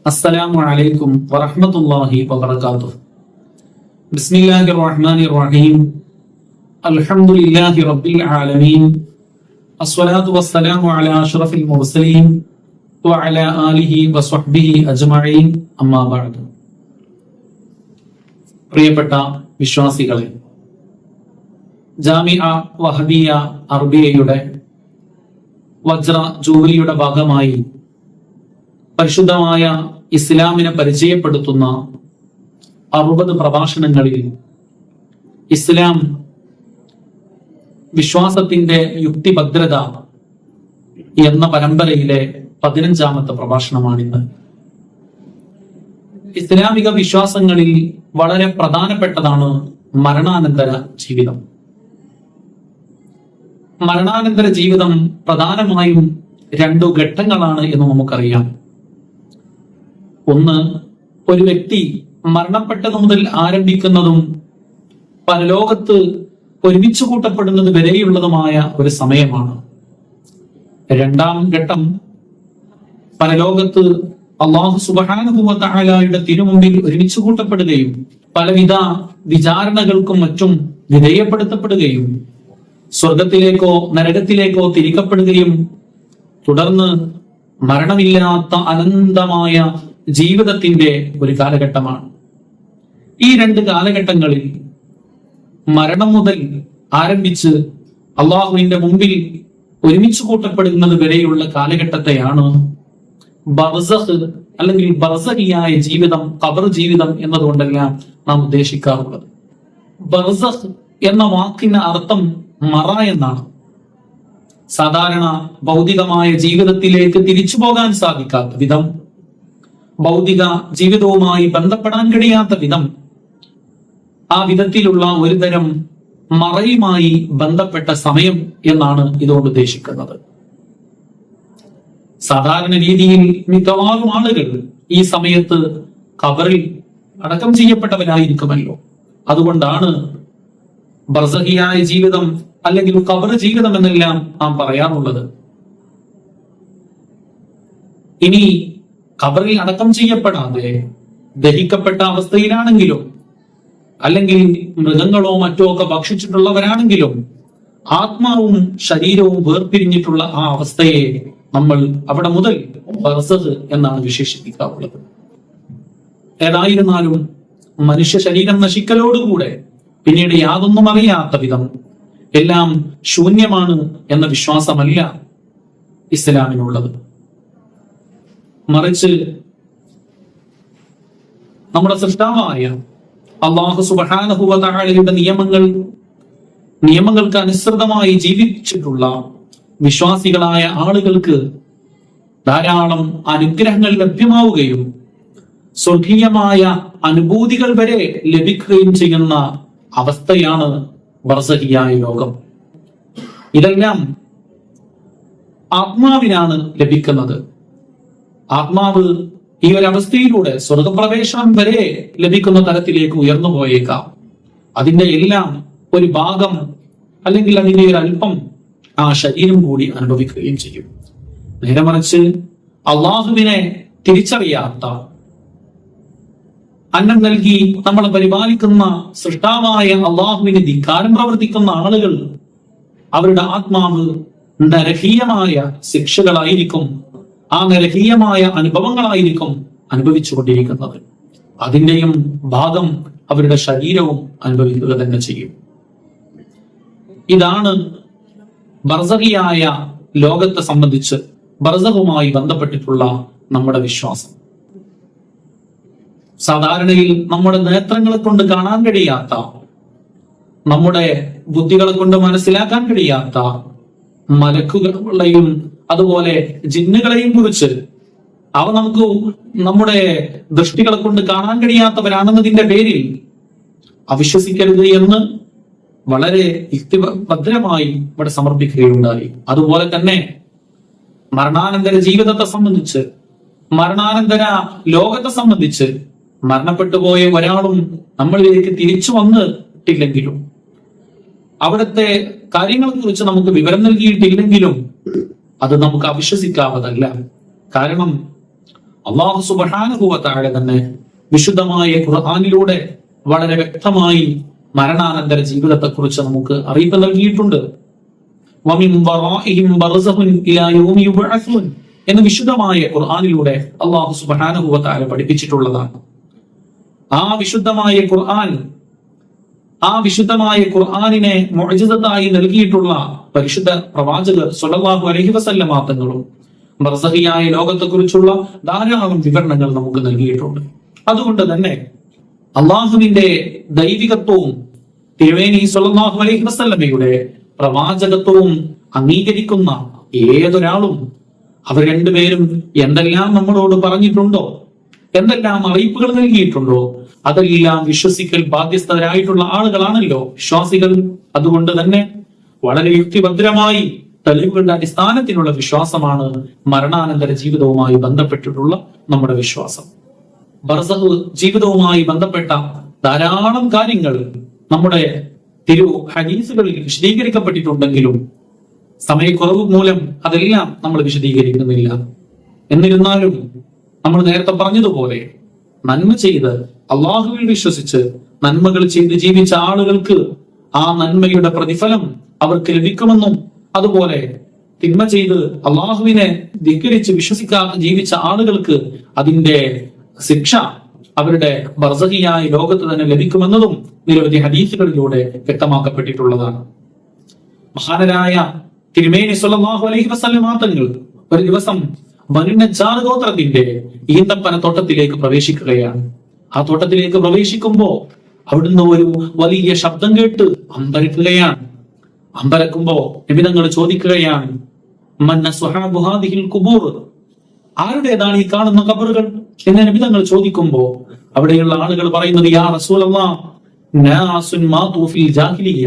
അസ്സലാമു അലൈക്കും വറഹ്മത്തുള്ളാഹി വബറകാതുഹു. ബിസ്മില്ലാഹിർ റഹ്മാനിർ റഹീം. അൽഹംദുലില്ലാഹി റബ്ബിൽ ആലമീൻ. അസ്സലാത്തു വസ്സലാമു അലാ അഷ്റഫിൽ മുർസലീൻ വഅലാ ആലിഹി വസ്വഹ്ബിഹി അജ്മഈൻ. അമ്മാ ബഅദ്. പ്രിയപ്പെട്ട വിശ്വാസികളെ, ജാമിഅ വഹബിയ അറബിയയുടെ വജ്ര ജൂബിലിയുടെ ഭാഗമായി പരിശുദ്ധമായ ഇസ്ലാമിനെ പരിചയപ്പെടുത്തുന്ന 60 പ്രഭാഷണങ്ങളിൽ ഇസ്ലാം വിശ്വാസത്തിന്റെ യുക്തിഭദ്രത എന്ന പരമ്പരയിലെ 15ാമത്തെ പ്രഭാഷണമാണിന്ന്. ഇസ്ലാമിക വിശ്വാസങ്ങളിൽ വളരെ പ്രധാനപ്പെട്ടതാണ് മരണാനന്തര ജീവിതം. മരണാനന്തര ജീവിതം പ്രധാനമായും 2 ഘട്ടങ്ങളാണ് എന്ന് നമുക്കറിയാം. ഒന്ന്, ഒരു വ്യക്തി മരണപ്പെട്ടത് മുതൽ ആരംഭിക്കുന്നതും പരലോകത്ത് ഒരുമിച്ച് കൂട്ടപ്പെടുന്നത് വരെയുള്ളതുമായ ഒരു സമയമാണ്. 2ാം ഘട്ടം പരലോകത്ത് അല്ലാഹു സുബ്ഹാനഹു വ തആലയുടെ തിരുമുമ്പിൽ ഒരുമിച്ച് കൂട്ടപ്പെടുകയും പലവിധ വിചാരണകൾക്കും മറ്റും വിധേയപ്പെടുത്തപ്പെടുകയും സ്വർഗത്തിലേക്കോ നരകത്തിലേക്കോ തിരിക്കപ്പെടുകയും തുടർന്ന് മരണമില്ലാത്ത അനന്തമായ ജീവിതത്തിന്റെ ഒരു കാലഘട്ടമാണ്. ഈ 2 കാലഘട്ടങ്ങളിൽ മരണം മുതൽ ആരംഭിച്ച് അള്ളാഹുവിന്റെ മുമ്പിൽ ഒരുമിച്ച് കൂട്ടപ്പെടുന്നത് വരെയുള്ള കാലഘട്ടത്തെയാണ് ബർസഖ് അല്ലെങ്കിൽ ബർസഖിയായ ജീവിതം, ഖബർ ജീവിതം എന്നതുകൊണ്ടെല്ലാം നാം ഉദ്ദേശിക്കാറുള്ളത്. ബർസഖ് എന്ന വാക്കിന് അർത്ഥം മറ എന്നാണ്. സാധാരണ ഭൗതികമായ ജീവിതത്തിലേക്ക് തിരിച്ചു പോകാൻ സാധിക്കാത്ത വിധം, ഭൗതിക ജീവിതവുമായി ബന്ധപ്പെടാൻ കഴിയാത്ത വിധം, ആ വിധത്തിലുള്ള ഒരു തരം മറയുമായി ബന്ധപ്പെട്ട സമയം എന്നാണ് ഇതുകൊണ്ട് ഉദ്ദേശിക്കുന്നത്. സാധാരണ രീതിയിൽ മിക്കവാറും ആളുകൾ ഈ സമയത്ത് ഖബറിൽ അടക്കം ചെയ്യപ്പെട്ടവരായിരിക്കുമല്ലോ. അതുകൊണ്ടാണ് ബർസഖിയായ ജീവിതം അല്ലെങ്കിൽ ഖബർ ജീവിതം എന്നെല്ലാം നാം പറയാറുള്ളത്. ഇനി ഖബറിൽ അടക്കം ചെയ്യപ്പെടാതെ ദഹിക്കപ്പെട്ട അവസ്ഥയിലാണെങ്കിലും അല്ലെങ്കിൽ മൃഗങ്ങളോ മറ്റോ ഒക്കെ ഭക്ഷിച്ചിട്ടുള്ളവരാണെങ്കിലും ആത്മാവും ശരീരവും വേർപിരിഞ്ഞിട്ടുള്ള ആ അവസ്ഥയെ നമ്മൾ അവിടെ മുതൽ ബർസഖ് എന്നാണ് വിശേഷിപ്പിക്കാറുള്ളത്. ഏതായിരുന്നാലും മനുഷ്യ ശരീരം നശിക്കലോടുകൂടെ പിന്നീട് യാതൊന്നും അറിയാത്ത വിധം എല്ലാം ശൂന്യമാണ് എന്ന വിശ്വാസമല്ല ഇസ്ലാമിനുള്ളത്. മറിച്ച് നമ്മുടെ സൃഷ്ടാവായ അല്ലാഹു സുബ്ഹാനഹു വ തആലയുടെ നിയമങ്ങൾക്ക് അനുസൃതമായി ജീവിച്ചിട്ടുള്ള വിശ്വാസികളായ ആളുകൾക്ക് ധാരാളം അനുഗ്രഹങ്ങൾ ലഭ്യമാവുകയും സ്വർഗീയമായ അനുഭൂതികൾ വരെ ലഭിക്കുകയും ചെയ്യുന്ന അവസ്ഥയാണ് ബർസഖിയായ ലോകം. ഇതെല്ലാം ആത്മാവിനാണ് ലഭിക്കുന്നത്. ആത്മാവ് ഈ ഒരു അവസ്ഥയിലൂടെ സ്വർഗപ്രവേശനം വരെ ലഭിക്കുന്ന തരത്തിലേക്ക് ഉയർന്നു പോയേക്കാം. അതിന്റെ എല്ലാം ഒരു ഭാഗം അല്ലെങ്കിൽ അതിന്റെ ഒരു അല്പം ആ ശരീരം കൂടി അനുഭവിക്കുകയും ചെയ്യും. നേരെ മറിച്ച് അള്ളാഹുവിനെ തിരിച്ചറിയാത്ത, അന്നം നൽകി നമ്മളെ പരിപാലിക്കുന്ന സൃഷ്ടാവായ അള്ളാഹുവിനെ ധിക്കാരം പ്രവർത്തിക്കുന്ന ആളുകൾ, അവരുടെ ആത്മാവ് നരകീയമായ ശിക്ഷകളായിരിക്കും, ആ നരകീയമായ അനുഭവങ്ങളായിരിക്കും അനുഭവിച്ചുകൊണ്ടിരിക്കുന്നത്. അതിന്റെയും ഭാഗം അവരുടെ ശരീരവും അനുഭവിക്കുക തന്നെ ചെയ്യും. ഇതാണ് ബർസഖിയായ ലോകത്തെ സംബന്ധിച്ച് ബർസഖുമായി ബന്ധപ്പെട്ടിട്ടുള്ള നമ്മുടെ വിശ്വാസം. സാധാരണയിൽ നമ്മുടെ നേത്രങ്ങളെ കൊണ്ട് കാണാൻ കഴിയാത്ത, നമ്മുടെ ബുദ്ധികളെ കൊണ്ട് മനസ്സിലാക്കാൻ കഴിയാത്ത മലക്കുകളെയും അതുപോലെ ജിന്നുകളെയും കുറിച്ച് അവ നമുക്ക് നമ്മുടെ ദൃഷ്ടികളെ കൊണ്ട് കാണാൻ കഴിയാത്തവരാണെന്നതിന്റെ പേരിൽ അവിശ്വസിക്കരുത് എന്ന് വളരെ യുക്തിഭദ്രമായി ഇവിടെ സമർപ്പിക്കുകയുണ്ടായി. അതുപോലെ തന്നെ മരണാനന്തര ജീവിതത്തെ സംബന്ധിച്ച്, മരണാനന്തര ലോകത്തെ സംബന്ധിച്ച് മരണപ്പെട്ടു പോയ ഒരാളും നമ്മളിലേക്ക് തിരിച്ചു വന്നിട്ടില്ലെങ്കിലും, അവിടുത്തെ കാര്യങ്ങളെ കുറിച്ച് നമുക്ക് വിവരം നൽകിയിട്ടില്ലെങ്കിലും അത് നമുക്ക് അവിശ്വസിക്കാവതല്ല. കാരണം അല്ലാഹു സുബ്ഹാനഹു വ തആല തന്നെ വിശുദ്ധമായ ഖുർആനിലൂടെ വളരെ വ്യക്തമായി മരണാനന്തര ജീവിതത്തെക്കുറിച്ച് നമുക്ക് അറിയിപ്പ് നൽകിയിട്ടുണ്ട്. വമിൻ വറാഇഹിം ബർസഖുൻ ഇലാ യൗമി യുബ്അസൂൻ എന്ന് വിശുദ്ധമായ ഖുർആനിലൂടെ അല്ലാഹു സുബ്ഹാനഹു വ തആല പഠിപ്പിച്ചിട്ടുള്ളതാണ്. ആ വിശുദ്ധമായ ഖുർആനിനെ മുഅ്ജിസത്തായി നൽകിയിട്ടുള്ള പരിശുദ്ധ പ്രവാചകർ സ്വല്ലല്ലാഹു അലൈഹി വസല്ലമ തങ്ങളും ബർസഖിയായ ലോകത്തെക്കുറിച്ചുള്ള ധാരാളം വിവരണങ്ങൾ നമുക്ക് നൽകിയിട്ടുണ്ട്. അതുകൊണ്ട് തന്നെ അള്ളാഹുവിന്റെ ദൈവികത്വവും തിരുമേനി സ്വല്ലല്ലാഹു അലൈഹി വസല്ലമയുടെ പ്രവാചകത്വവും അംഗീകരിക്കുന്ന ഏതൊരാളും അവർ രണ്ടുപേരും എന്തെല്ലാം നമ്മളോട് പറഞ്ഞിട്ടുണ്ടോ, എന്തെല്ലാം അറിയിപ്പുകൾ നൽകിയിട്ടുണ്ടോ, അതെല്ലാം വിശ്വസിക്കൽ ബാധ്യസ്ഥരായിട്ടുള്ള ആളുകളാണല്ലോ വിശ്വാസികൾ. അതുകൊണ്ട് തന്നെ വളരെ യുക്തിഭദ്രമായി തെളിവുകളുടെ അടിസ്ഥാനത്തിലുള്ള വിശ്വാസമാണ് മരണാനന്തര ജീവിതവുമായി ബന്ധപ്പെട്ടിട്ടുള്ള നമ്മുടെ വിശ്വാസം. ബർസഖ് ജീവിതവുമായി ബന്ധപ്പെട്ട ധാരാളം കാര്യങ്ങൾ നമ്മുടെ തിരു ഹദീസുകളിൽ വിശദീകരിക്കപ്പെട്ടിട്ടുണ്ടെങ്കിലും സമയക്കുറവ് മൂലം അതെല്ലാം നമ്മൾ വിശദീകരിക്കുന്നില്ല. എന്നിരുന്നാലും നമ്മൾ നേരത്തെ പറഞ്ഞതുപോലെ നന്മ ചെയ്ത് അള്ളാഹുവിൽ വിശ്വസിച്ച് നന്മകൾ ചെയ്ത് ജീവിച്ച ആളുകൾക്ക് ആ നന്മയുടെ പ്രതിഫലം അവർക്ക് ലഭിക്കുമെന്നും, അതുപോലെ തിന്മ ചെയ്ത് അള്ളാഹുവിനെ ധിക്കരിച്ച് വിശ്വസിക്കാതെ ജീവിച്ച ആളുകൾക്ക് അതിന്റെ ശിക്ഷ അവരുടെ ബർസഖിയായ ലോകത്ത് തന്നെ ലഭിക്കുമെന്നതും നിരവധി ഹദീസുകളിലൂടെ വ്യക്തമാക്കപ്പെട്ടിട്ടുള്ളതാണ്. മഹാനരായ തിരുമേനി സ്വല്ലല്ലാഹു അലൈഹി വസല്ലം തങ്ങൾ ഒരു ദിവസം ബനു നജ്ജാർ ഗോത്രത്തിന്റെ ഈന്തപ്പന തോട്ടത്തിലേക്ക് പ്രവേശിക്കുകയാണ്. ആ തോട്ടത്തിലേക്ക് പ്രവേശിക്കുമ്പോ അവിടുന്ന് ഒരു വലിയ ശബ്ദം കേട്ട് അമ്പരക്കുകയാണ്. അമ്പരക്കുമ്പോ നബി തങ്ങൾ ചോദിക്കുകയാണ്, മന്ന സ്വഹാബു ഹാദിഹിൽ ഖുബൂർ, ആരുടേതാണ് ഈ കാണുന്ന ഖബറുകൾ എന്ന് നബി തങ്ങൾ ചോദിക്കുമ്പോ അവിടെയുള്ള ആളുകൾ പറയുന്നത്, യാ റസൂലല്ലാഹ് നാസുൻ മാതു ഫിൽ ജാഹിലിയ്യ,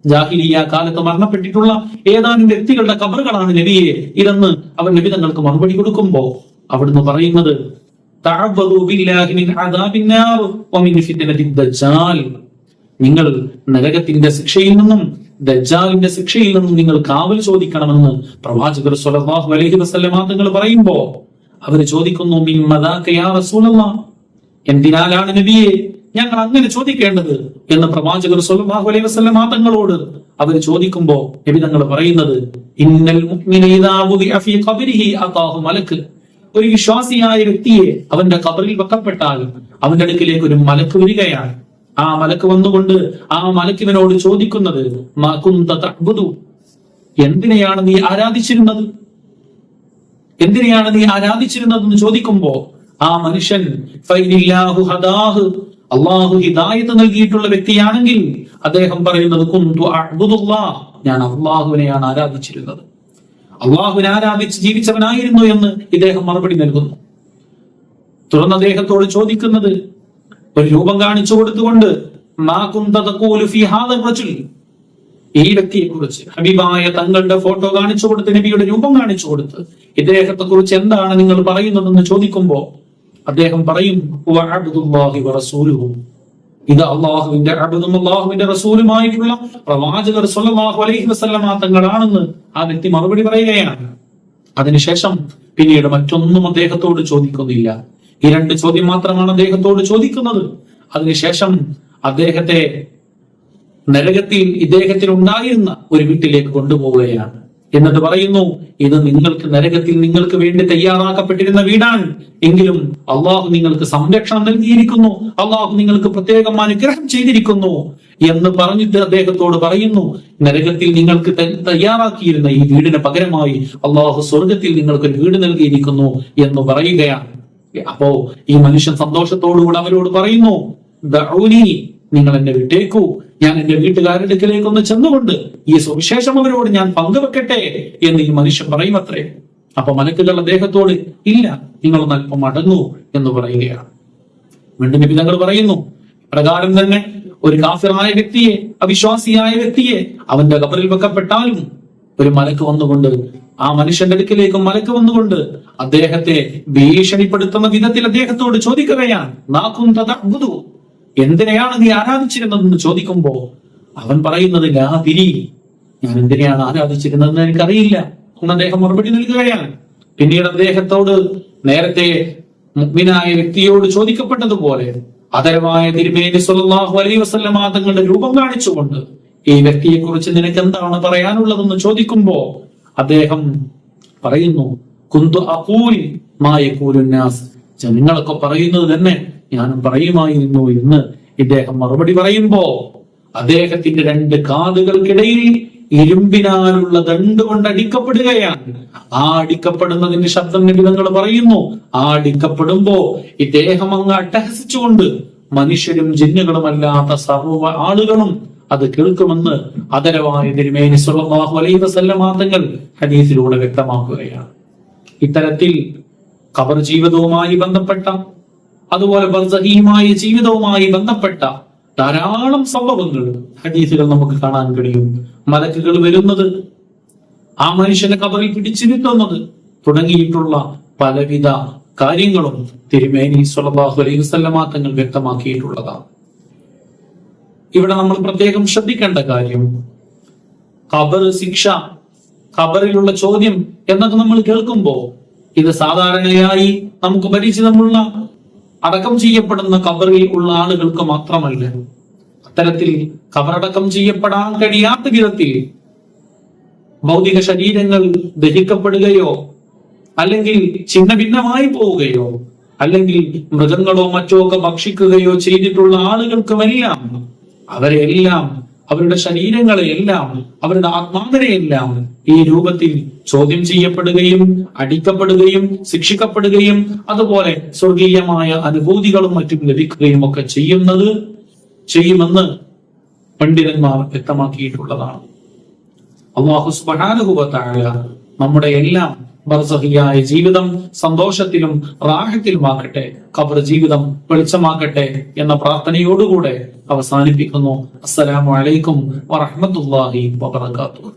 ജാഹിലിയ്യ കാലത്ത് മരണപ്പെട്ടിട്ടുള്ള ഏതാനും വ്യക്തികളുടെ ഖബറുകളാണ് നബിയെ ഇതെന്ന് അവർ നബി തങ്ങൾക്ക് മറുപടി കൊടുക്കുമ്പോ അവിടുന്ന് പറയുന്നത്, തഅവ്വദു ബില്ലാഹി മിൻ അദാബിൻ നാർ വമിൻ ഫിത്നതിദ് ദജ്ജാൽ, നിങ്ങൾ നരകത്തിന്റെ ശിക്ഷയിൽ നിന്നും ദജ്ജാലിന്റെ ശിക്ഷയിൽ നിന്നും നിങ്ങൾ കാവൽ ചോദിക്കണമെന്ന് പ്രവാചകർ സ്വല്ലല്ലാഹു അലൈഹി വസല്ലം തങ്ങൾ പറയുമ്പോ അവര് ചോദിക്കുന്നു, മിൻ മദാക യാ റസൂലല്ലാഹ്, എന്തിനാലാണ് നബിയെ ഞങ്ങൾ അങ്ങനെ ചോദിക്കേണ്ടത് എന്ന് പ്രവാചകർ സ്വല്ലല്ലാഹു അലൈഹി വസല്ലം തങ്ങളോട് അവർ ചോദിക്കുമ്പോ നബി തങ്ങൾ പറയുന്നത്, ഇന്നൽ മുഅ്മിന ഇദാ വുദിഅ ഫീ ഖബരിഹി അതാഹു മലക്, ഒരു വിശ്വാസിയായ വ്യക്തിയെ അവന്റെ ഖബറിൽ വെക്കപ്പെട്ടാൽ അവന്റെ അടുക്കിലേക്ക് ഒരു മലക്ക് വരികയാണ്. ആ മലക്ക് വന്നുകൊണ്ട് ആ മലക്കിവനോട് ചോദിക്കുന്നത്, മാ കുന്ത തഅ്ബുദു, എന്തിനെയാണ് നീ ആരാധിച്ചിരുന്നത്, എന്തിനെയാണ് നീ ആരാധിച്ചിരുന്നതെന്ന് ചോദിക്കുമ്പോ ആ മനുഷ്യൻ ഫൈനില്ലാഹു ഹദാഹ്, അള്ളാഹു ഹിദായത്ത് നൽകിയിട്ടുള്ള വ്യക്തിയാണെങ്കിൽ അദ്ദേഹം പറയുന്നത്, കുന്തു അഅ്ബുദുല്ലാഹ്, ഞാൻ അള്ളാഹുവിനെയാണ് ആരാധിച്ചിരുന്നത്, അള്ളാഹുവിനെ ആരാധിച്ച് ജീവിച്ചവനായിരുന്നു എന്ന് ഇദ്ദേഹം മറുപടി നൽകുന്നു. തുടർന്ന് അദ്ദേഹത്തോട് ചോദിക്കുന്നത്, ഒരു രൂപം കാണിച്ചു കൊടുത്തുകൊണ്ട്, മാ കുന്ത തഖൂലു ഫീ ഹാദൽ റജുൽ, ഈ വ്യക്തിയെ കുറിച്ച് ഹബീബായ തങ്ങളുടെ ഫോട്ടോ കാണിച്ചു കൊടുത്ത്, നബിയുടെ രൂപം കാണിച്ചു കൊടുത്ത് ഇദ്ദേഹത്തെ കുറിച്ച് എന്താണ് നിങ്ങൾ പറയുന്നതെന്ന് ചോദിക്കുമ്പോ അദ്ദേഹം പറയും, ഹുവ അബ്ദുല്ലാഹി വറസൂലുഹു, ഇത് അള്ളാഹുവിന്റെ അബ്ദും അള്ളാഹുവിന്റെ റസൂലുമായിട്ടുള്ള പ്രവാചകർ സ്വല്ലല്ലാഹു അലൈഹി വസല്ലം തങ്ങളാണെന്ന് ആ വ്യക്തി മറുപടി പറയുകയാണ്. അതിനുശേഷം പിന്നീട് മറ്റൊന്നും അദ്ദേഹത്തോട് ചോദിക്കുന്നില്ല. ഈ രണ്ട് ചോദ്യം മാത്രമാണ് അദ്ദേഹത്തോട് ചോദിക്കുന്നത്. അതിനുശേഷം അദ്ദേഹത്തെ നരകത്തിൽ ഇദ്ദേഹത്തിൽ ഉണ്ടായിരുന്ന ഒരു വീട്ടിലേക്ക് കൊണ്ടുപോവുകയാണ്. എന്നിട്ട് പറയുന്നു, ഇത് നിങ്ങൾക്ക് നരകത്തിൽ നിങ്ങൾക്ക് വേണ്ടി തയ്യാറാക്കപ്പെട്ടിരുന്ന വീടാണ്, എങ്കിലും അള്ളാഹു നിങ്ങൾക്ക് സംരക്ഷണം നൽകിയിരിക്കുന്നു, അള്ളാഹു നിങ്ങൾക്ക് പ്രത്യേകം അനുഗ്രഹം ചെയ്തിരിക്കുന്നു എന്ന് പറഞ്ഞിട്ട് അദ്ദേഹത്തോട് പറയുന്നു, നരകത്തിൽ നിങ്ങൾക്ക് തയ്യാറാക്കിയിരുന്ന ഈ വീടിന് പകരമായി അള്ളാഹു സ്വർഗത്തിൽ നിങ്ങൾക്ക് ഒരു വീട് നൽകിയിരിക്കുന്നു എന്ന് പറയുകയാണ്. അപ്പോ ഈ മനുഷ്യൻ സന്തോഷത്തോടുകൂടെ അവരോട് പറയുന്നു, ദഊനി, നിങ്ങൾ എന്നെ വിട്ടേക്കൂ, ഞാൻ എന്റെ വീട്ടുകാരുടെ അടുക്കലേക്ക് ഒന്ന് ചെന്നുകൊണ്ട് ഈ സുവിശേഷം അവരോട് ഞാൻ പങ്കുവെക്കട്ടെ എന്ന് ഈ മനുഷ്യൻ പറയും അത്രേ. അപ്പൊ മലക്കുകൾ അദ്ദേഹത്തോട്, ഇല്ല, നിങ്ങളൊന്ന് അല്പം മടങ്ങൂ എന്ന് പറയുകയാണ്. വീണ്ടും നബി തങ്ങൾ പറയുന്നു, പ്രകാരം തന്നെ ഒരു കാഫിറായ വ്യക്തിയെ, അവിശ്വാസിയായ വ്യക്തിയെ അവന്റെ ഖബറിൽ വെക്കപ്പെട്ടാലും ഒരു മലക്ക് വന്നുകൊണ്ട് ആ മനുഷ്യന്റെ അടുക്കിലേക്ക് മലക്ക് വന്നുകൊണ്ട് അദ്ദേഹത്തെ ഭീഷണിപ്പെടുത്തുന്ന വിധത്തിൽ അദ്ദേഹത്തോട് ചോദിക്കുകയാണ്, നാക്കും തതഅബ്ദു, എന്തിനെയാണ് നീ ആരാധിച്ചിരുന്നതെന്ന് ചോദിക്കുമ്പോ അവൻ പറയുന്നത്, ലാതിരി, ഞാൻ എന്തിനെയാണ് ആരാധിച്ചിരുന്നതെന്ന് എനിക്കറിയില്ല എന്ന് അദ്ദേഹം മറുപടി നൽകുകയാണ്. പിന്നീട് അദ്ദേഹത്തോട് നേരത്തെ മുഅ്മിനായ വ്യക്തിയോട് ചോദിക്കപ്പെട്ടതുപോലെ ആദരവായ തിരുമേനി സ്വല്ലല്ലാഹു അലൈഹി വസല്ലമ തങ്ങളുടെ രൂപം കാണിച്ചുകൊണ്ട് ഈ വ്യക്തിയെ കുറിച്ച് നിനക്ക് എന്താണ് പറയാനുള്ളതെന്ന് ചോദിക്കുമ്പോ അദ്ദേഹം പറയുന്നു, കുന്തു അഖൂൽ മാ യഖൂലുൻ നാസ്, ജനങ്ങളൊക്കെ പറയുന്നത് തന്നെ ഞാനും പറയുമായിരുന്നു എന്ന് ഇദ്ദേഹം മറുപടി പറയുമ്പോ അദ്ദേഹത്തിന്റെ രണ്ട് കാതുകൾക്കിടയിൽ ഇരുമ്പിനാലുള്ള ദണ്ട് കൊണ്ട് അടിക്കപ്പെടുകയാണ്. ആ അടിക്കപ്പെടുന്നതിന്റെ ശബ്ദം നബി തങ്ങൾ പറയുന്നു, ആ അടിക്കപ്പെടുമ്പോ ഇദ്ദേഹം അങ്ങ് അട്ടഹസിച്ചുകൊണ്ട് മനുഷ്യരും ജിന്നുകളുമല്ലാത്ത സർവ്വ ആളുകളും അത് കേൾക്കുമെന്ന് ആദരവായ തിരുമേനി സ്വല്ലല്ലാഹു അലൈഹി വസല്ലമ തങ്ങൾ ഹദീസിലൂടെ വ്യക്തമാക്കുകയാണ്. ഇത്തരത്തിൽ ഖബർ ജീവിതവുമായി ബന്ധപ്പെട്ട, അതുപോലെ ബർസഖിയുമായ ജീവിതവുമായി ബന്ധപ്പെട്ട ധാരാളം സംഭവങ്ങൾ ഹദീസുകൾ നമുക്ക് കാണാൻ കഴിയും. മലക്കുകൾ വരുന്നത്, ആ മനുഷ്യനെ ഖബറിൽ പിടിച്ചിരുത്തുന്നത് തുടങ്ങിയിട്ടുള്ള പലവിധ കാര്യങ്ങളും തിരുമേനി സ്വല്ലല്ലാഹു അലൈഹി വസല്ലമ തങ്ങൾ വ്യക്തമാക്കിയിട്ടുള്ളതാണ്. ഇവിടെ നമ്മൾ പ്രത്യേകം ശ്രദ്ധിക്കേണ്ട കാര്യം, ഖബർ ശിക്ഷ, ഖബറിലുള്ള ചോദ്യം എന്നൊക്കെ നമ്മൾ കേൾക്കുമ്പോ ഇത് സാധാരണയായി നമുക്ക് പരിചിതമുള്ള അടക്കം ചെയ്യപ്പെടുന്ന ഖബറിൽ ഉള്ള ആളുകൾക്ക് മാത്രമല്ല. അത്തരത്തിൽ ഖബറടക്കം ചെയ്യപ്പെടാൻ കഴിയാത്ത വിധത്തിൽ ഭൗതിക ശരീരങ്ങൾ ദഹിക്കപ്പെടുകയോ അല്ലെങ്കിൽ ഛിന്ന ഭിന്നമായി പോവുകയോ അല്ലെങ്കിൽ മൃഗങ്ങളോ മറ്റോ ഒക്കെ ഭക്ഷിക്കുകയോ ചെയ്തിട്ടുള്ള ആളുകൾക്കുമെല്ലാം, അവരെല്ലാം, അവരുടെ ശരീരങ്ങളെയെല്ലാം, അവരുടെ ആത്മാവിനെയെല്ലാം ഈ രൂപത്തിൽ ചോദ്യം ചെയ്യപ്പെടുകയും അടിക്കപ്പെടുകയും ശിക്ഷിക്കപ്പെടുകയും അതുപോലെ സ്വർഗീയമായ അനുഭൂതികളും മറ്റും ലഭിക്കുകയും ഒക്കെ ചെയ്യുമെന്ന് പണ്ഡിതന്മാർ വ്യക്തമാക്കിയിട്ടുള്ളതാണ്. അല്ലാഹു സുബ്ഹാനഹു വ തആല നമ്മുടെ എല്ലാം ബർസഖിയായ ജീവിതം സന്തോഷത്തിലും റാഹത്തിലുമാക്കട്ടെ, ഖബർ ജീവിതം വെളിച്ചമാക്കട്ടെ എന്ന പ്രാർത്ഥനയോടുകൂടെ അവസാനിപ്പിക്കുന്നു. അസ്സലാമു അലൈക്കും വറഹ്മത്തുള്ളാഹി വബറകാതുഹു.